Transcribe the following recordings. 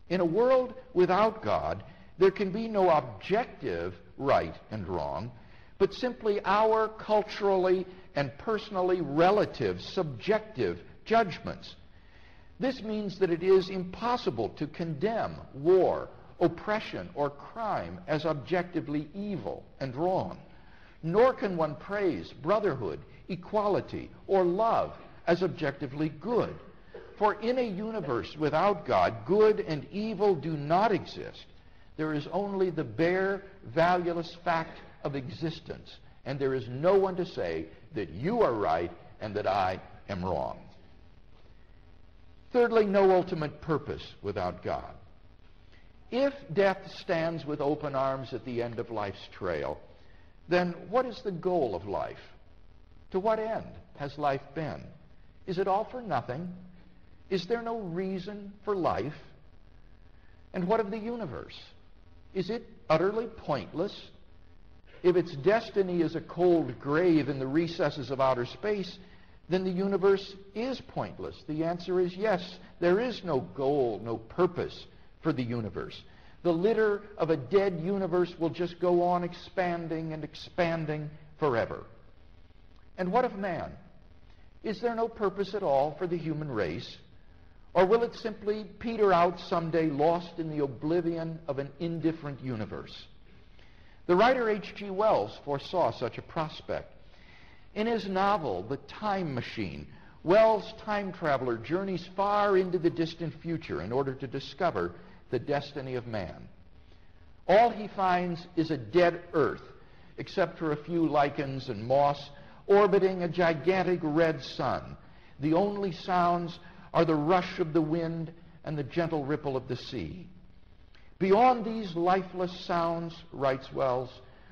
In a world without God, there can be no objective right and wrong, but simply our culturally and personally relative, subjective judgments. This means that it is impossible to condemn war, oppression, or crime as objectively evil and wrong. Nor can one praise brotherhood, equality, or love as objectively good. For in a universe without God, good and evil do not exist. There is only the bare, valueless fact of existence, and there is no one to say that you are right and that I am wrong. Thirdly, no ultimate purpose without God. If death stands with open arms at the end of life's trail, then what is the goal of life? To what end has life been? Is it all for nothing? Is there no reason for life? And what of the universe? Is it utterly pointless? If its destiny is a cold grave in the recesses of outer space, then the universe is pointless. The answer is yes. There is no goal, no purpose for the universe. The litter of a dead universe will just go on expanding and expanding forever. And what of man? Is there no purpose at all for the human race? Or will it simply peter out someday, lost in the oblivion of an indifferent universe? The writer H.G. Wells foresaw such a prospect. In his novel, The Time Machine, Wells' time traveler journeys far into the distant future in order to discover the destiny of man. All he finds is a dead Earth, except for a few lichens and moss, orbiting a gigantic red sun. The only sounds are the rush of the wind and the gentle ripple of the sea. Beyond these lifeless sounds, writes Wells,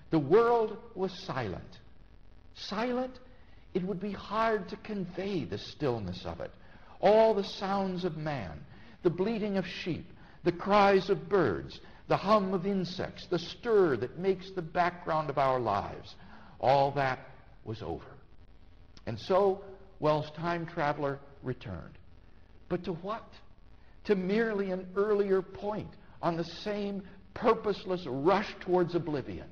the world was silent. Silent? It would be hard to convey the stillness of it. All the sounds of man, the bleating of sheep, the cries of birds, the hum of insects, the stir that makes the background of our lives, all that was over. And so Wells' time traveler returned. But to what? To merely an earlier point on the same purposeless rush towards oblivion.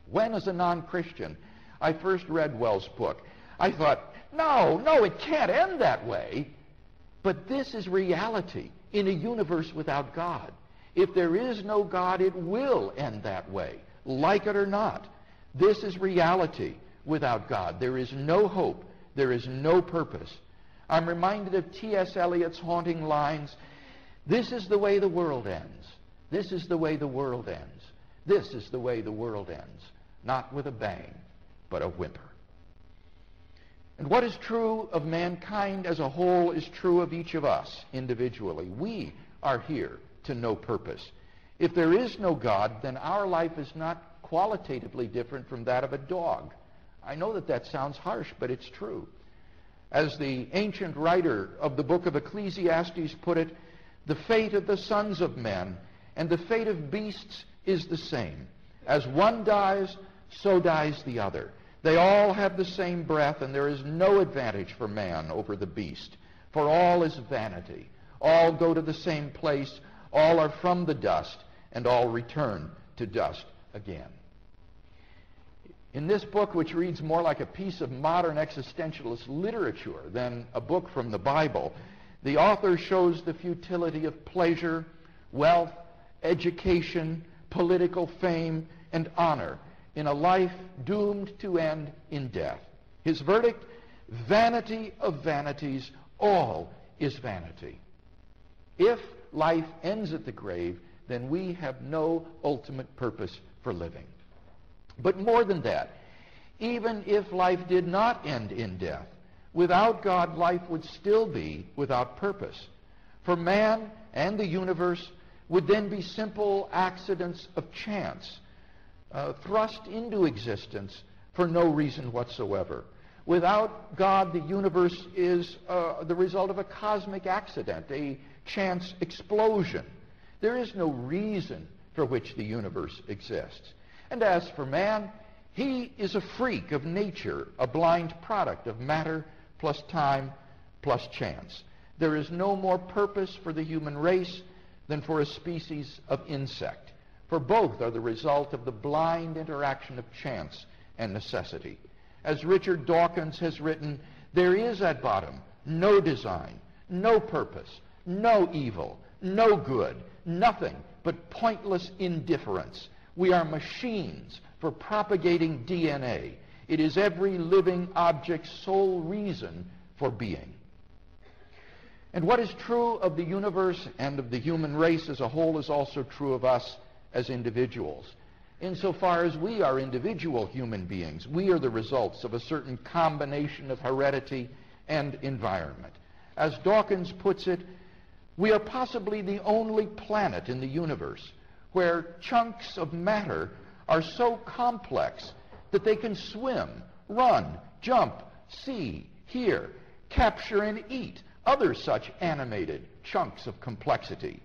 When, as a non-Christian, I first read Wells' book, I thought, no, it can't end that way. But this is reality in a universe without God. If there is no God, it will end that way, like it or not. This is reality without God. There is no hope. There is no purpose. I'm reminded of T.S. Eliot's haunting lines, "This is the way the world ends. This is the way the world ends. This is the way the world ends. Not with a bang, but a whimper." And what is true of mankind as a whole is true of each of us individually. We are here to no purpose. If there is no God, then our life is not qualitatively different from that of a dog. I know that sounds harsh, but it's true. As the ancient writer of the book of Ecclesiastes put it, the fate of the sons of men and the fate of beasts is the same. As one dies, so dies the other. They all have the same breath, and there is no advantage for man over the beast. For all is vanity. All go to the same place. All are from the dust, and all return to dust again. In this book, which reads more like a piece of modern existentialist literature than a book from the Bible, the author shows the futility of pleasure, wealth, education, political fame, and honor in a life doomed to end in death. His verdict, vanity of vanities, all is vanity. If life ends at the grave, then we have no ultimate purpose for living. But more than that, even if life did not end in death, without God, life would still be without purpose. For man and the universe would then be simple accidents of chance, thrust into existence for no reason whatsoever. Without God, the universe is the result of a cosmic accident, a chance explosion. There is no reason for which the universe exists. And as for man, he is a freak of nature, a blind product of matter plus time plus chance. There is no more purpose for the human race than for a species of insect, for both are the result of the blind interaction of chance and necessity. As Richard Dawkins has written, there is at bottom no design, no purpose, no evil, no good, nothing but pointless indifference. We are machines for propagating DNA. It is every living object's sole reason for being. And what is true of the universe and of the human race as a whole is also true of us as individuals. Insofar as we are individual human beings, we are the results of a certain combination of heredity and environment. As Dawkins puts it, we are possibly the only planet in the universe where chunks of matter are so complex that they can swim, run, jump, see, hear, capture, and eat other such animated chunks of complexity.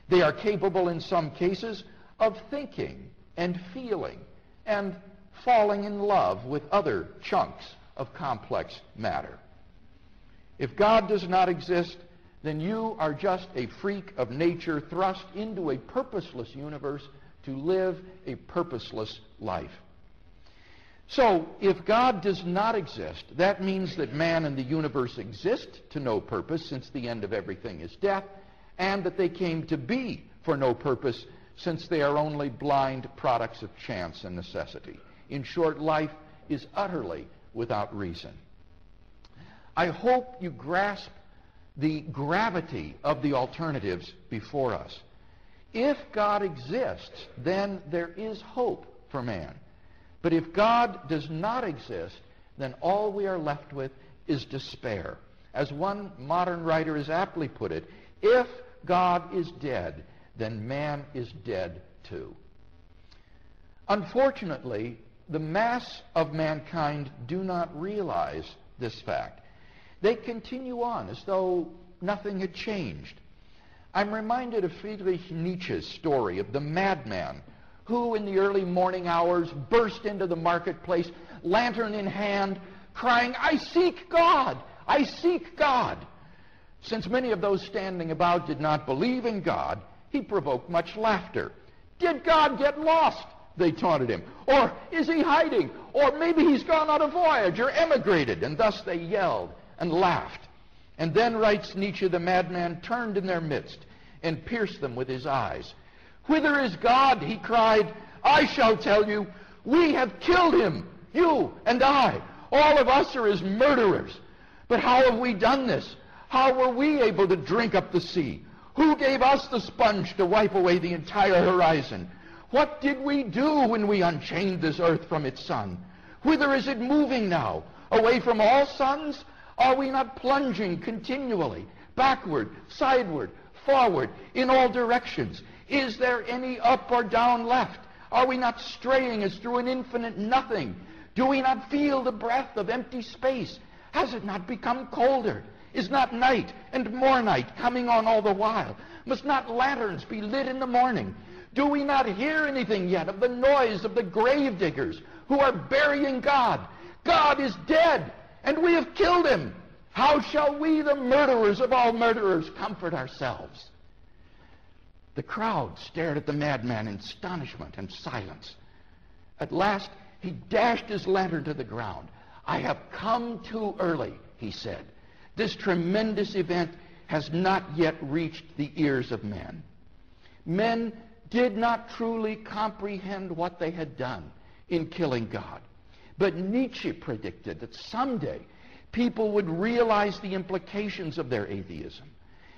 They are capable in some cases of thinking and feeling and falling in love with other chunks of complex matter. If God does not exist, then you are just a freak of nature thrust into a purposeless universe to live a purposeless life. So, if God does not exist, that means that man and the universe exist to no purpose, since the end of everything is death, and that they came to be for no purpose, since they are only blind products of chance and necessity. In short, life is utterly without reason. I hope you grasp the gravity of the alternatives before us. If God exists, then there is hope for man. But if God does not exist, then all we are left with is despair. As one modern writer has aptly put it, if God is dead, then man is dead too. Unfortunately, the mass of mankind do not realize this fact. They continue on as though nothing had changed. I'm reminded of Friedrich Nietzsche's story of the madman who in the early morning hours burst into the marketplace, lantern in hand, crying, "I seek God! I seek God!" Since many of those standing about did not believe in God, he provoked much laughter. "Did God get lost?" they taunted him. "Or is he hiding? Or maybe he's gone on a voyage or emigrated." And thus they yelled and laughed. And then, writes Nietzsche, the madman turned in their midst and pierced them with his eyes. "Whither is God?" he cried. "I shall tell you. We have killed him, you and I. All of us are his murderers. But how have we done this? How were we able to drink up the sea? Who gave us the sponge to wipe away the entire horizon? What did we do when we unchained this earth from its sun? Whither is it moving now? Away from all suns? Are we not plunging continually, backward, sideward, forward, in all directions? Is there any up or down left? Are we not straying as through an infinite nothing? Do we not feel the breath of empty space? Has it not become colder? Is not night and more night coming on all the while? Must not lanterns be lit in the morning? Do we not hear anything yet of the noise of the grave diggers who are burying God? God is dead, and we have killed him. How shall we, the murderers of all murderers, comfort ourselves? The crowd stared at the madman in astonishment and silence. At last, he dashed his lantern to the ground. "I have come too early," he said. "This tremendous event has not yet reached the ears of men." Men did not truly comprehend what they had done in killing God. But Nietzsche predicted that someday people would realize the implications of their atheism.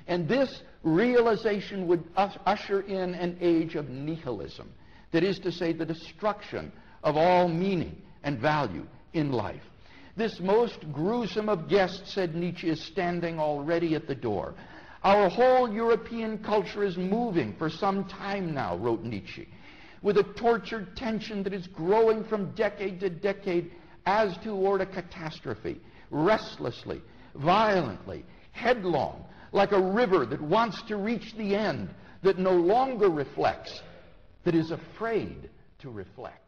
And this realization would usher in an age of nihilism. That is to say, the destruction of all meaning and value in life. This most gruesome of guests, said Nietzsche, is standing already at the door. Our whole European culture is moving for some time now, wrote Nietzsche, with a tortured tension that is growing from decade to decade as toward a catastrophe, restlessly, violently, headlong, like a river that wants to reach the end, that no longer reflects, that is afraid to reflect.